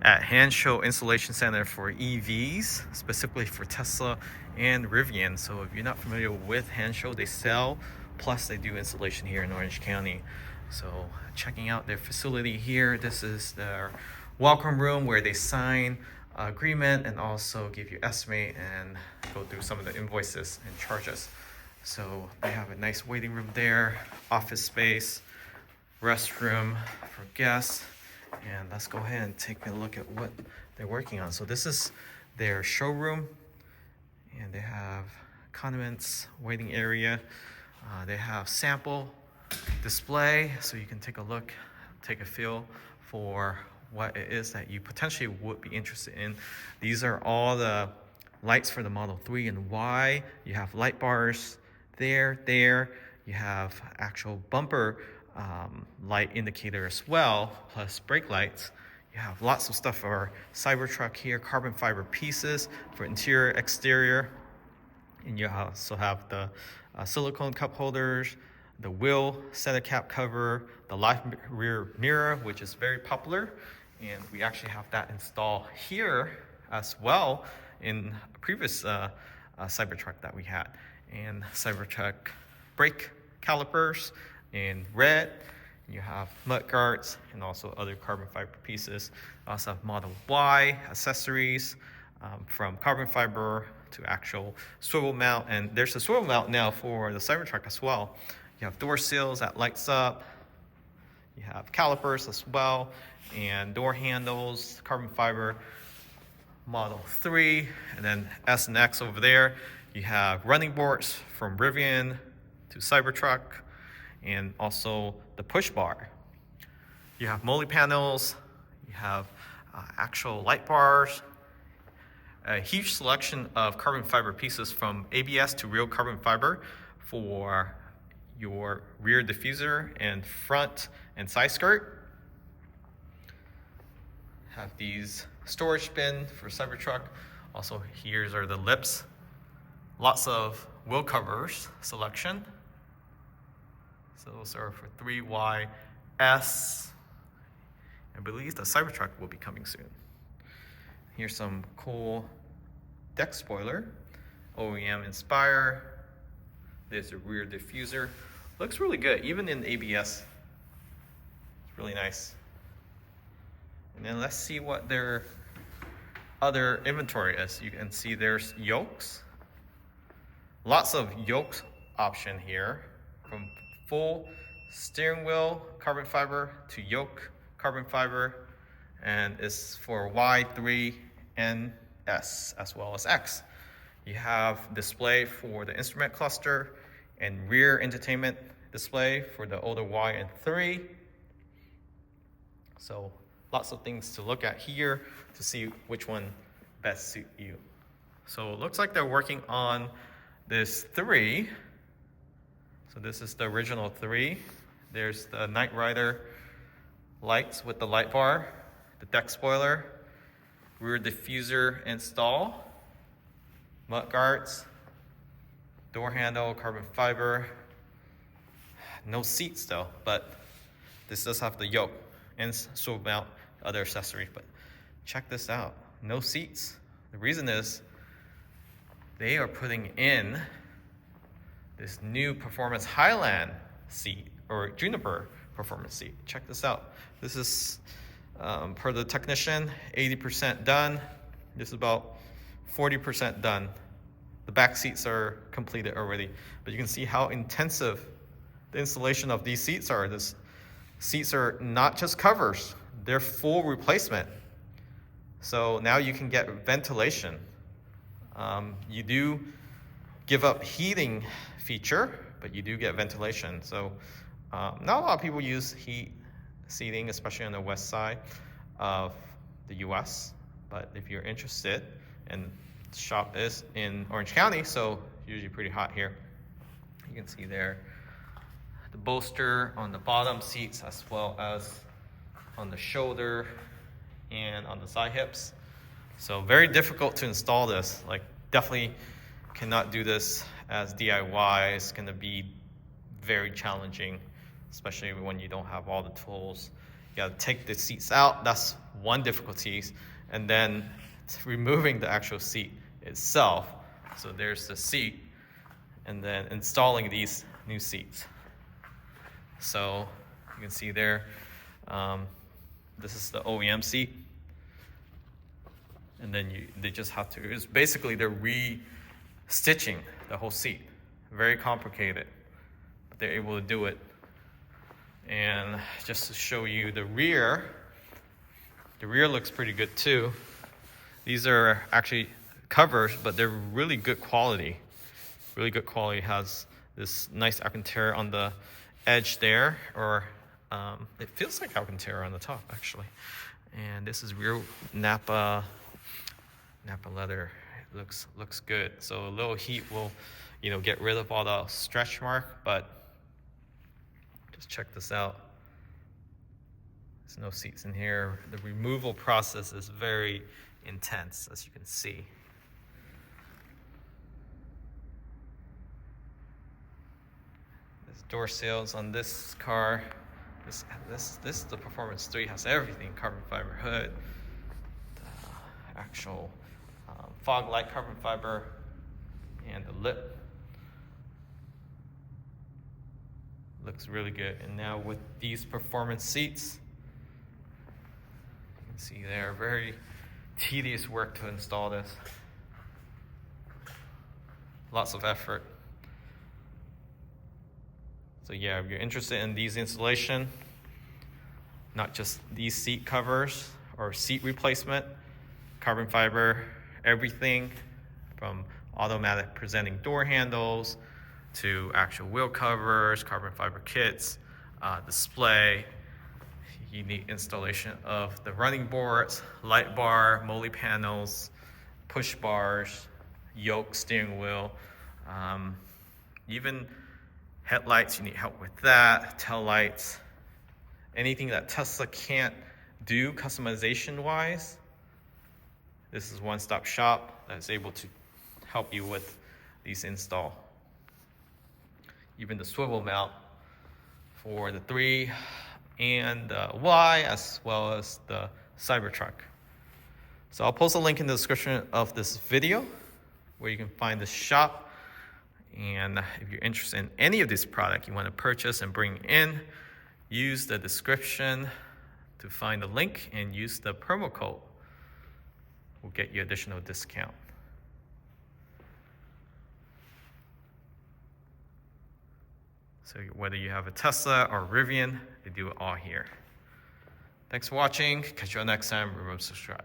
at Hand Show Installation Center for EVs, specifically for Tesla and Rivian. So if you're not familiar with Hand Show, they sell, plus they do installation here in Orange County. So checking out their facility here. This is their welcome room where they sign agreement and also give you estimate and go through some of the invoices and charges. So they have a nice waiting room there, office space, restroom for guests. And let's go ahead and take a look at what they're working on. So this is their showroom, and they have condiments, waiting area. They have sample display, so you can take a look, take a feel for what it is that you potentially would be interested in. These are all the lights for the Model 3 and Y. You have light bars there. You have actual bumper light indicator as well, plus brake lights. You have lots of stuff for Cybertruck here, carbon fiber pieces for interior, exterior. And you also have the silicone cup holders, the wheel center cap cover, the live rear mirror, which is very popular. And we actually have that installed here as well in a previous Cybertruck that we had. And Cybertruck brake calipers in red. You have mud guards and also other carbon fiber pieces. Also have Model Y accessories from carbon fiber to actual swivel mount. And there's a swivel mount now for the Cybertruck as well. You have door seals that lights up. You have calipers as well, and door handles, carbon fiber, Model 3, and then S and X over there. You have running boards from Rivian to Cybertruck, and also the push bar. You have multi panels. You have actual light bars. A huge selection of carbon fiber pieces from ABS to real carbon fiber for your rear diffuser and front and side skirt. Have these storage bin for Cybertruck. Also, here's are the lips. Lots of wheel covers selection. So those are for 3YS. I believe the Cybertruck will be coming soon. Here's some cool deck spoiler, OEM Inspire. There's a rear diffuser. Looks really good, even in ABS. It's really nice. And then let's see what their other inventory is. You can see there's yokes. Lots of yokes option here, from full steering wheel carbon fiber to yoke carbon fiber, and it's for Y3 and S as well as X. You have display for the instrument cluster and rear entertainment display for the older Y and 3. So lots of things to look at here to see which one best suit you. So it looks like they're working on this 3. So this is the original 3. There's the Knight Rider lights with the light bar, the deck spoiler, rear diffuser install, mud guards, door handle, carbon fiber. No seats though, but this does have the yoke and swivel mount, other accessories. But check this out, no seats. The reason is they are putting in this new performance Highland seat, or Juniper performance seat. Check this out. This is per the technician, 80% done. This is about 40% done. The back seats are completed already, but you can see how intensive the installation of these seats are. These seats are not just covers, they're full replacement. So now you can get ventilation. You do give up heating feature, but you do get ventilation. So not a lot of people use heat seating, especially on the west side of the US. But if you're interested, and the shop is in Orange County, so usually pretty hot here. You can see there the bolster on the bottom seats as well as on the shoulder and on the side hips. So very difficult to install this. Like, definitely cannot do this as DIY. It's going to be very challenging, especially when you don't have all the tools You gotta take the seats out. That's one difficulty. And then removing the actual seat itself. So there's the seat, and then installing these new seats. So you can see there, this is the OEM seat. And then they just have to, it's basically they're re-stitching the whole seat. Very complicated, but they're able to do it. And just to show you the rear looks pretty good too. These are actually covers, but they're really good quality. Really good quality. Has this nice Alcantara on the edge there, or it feels like Alcantara on the top actually. And this is real Napa leather. It looks good. So a little heat will, get rid of all the stretch mark, but just check this out. There's no seats in here. The removal process is very intense, as you can see. There's door seals on this car. This the Performance 3 has everything: carbon fiber hood, the actual fog light carbon fiber, and the lip. Looks really good. And now with these performance seats, you can see they're very tedious work to install this. Lots of effort. So yeah, if you're interested in these installation, not just these seat covers or seat replacement, carbon fiber, everything from automatic presenting door handles to actual wheel covers, carbon fiber kits, display. You need installation of the running boards, light bar, MOLLE panels, push bars, yoke, steering wheel, even headlights. You need help with that, tail lights, anything that Tesla can't do customization wise. This is one-stop shop that's able to help you with these install. Even the swivel mount for the 3 and the Y, as well as the Cybertruck. So I'll post a link in the description of this video where you can find the shop. And if you're interested in any of this product you want to purchase and bring in, use the description to find the link and use the promo code. We'll get you additional discount. So whether you have a Tesla or Rivian, they do it all here. Thanks for watching. Catch you all next time. Remember to subscribe.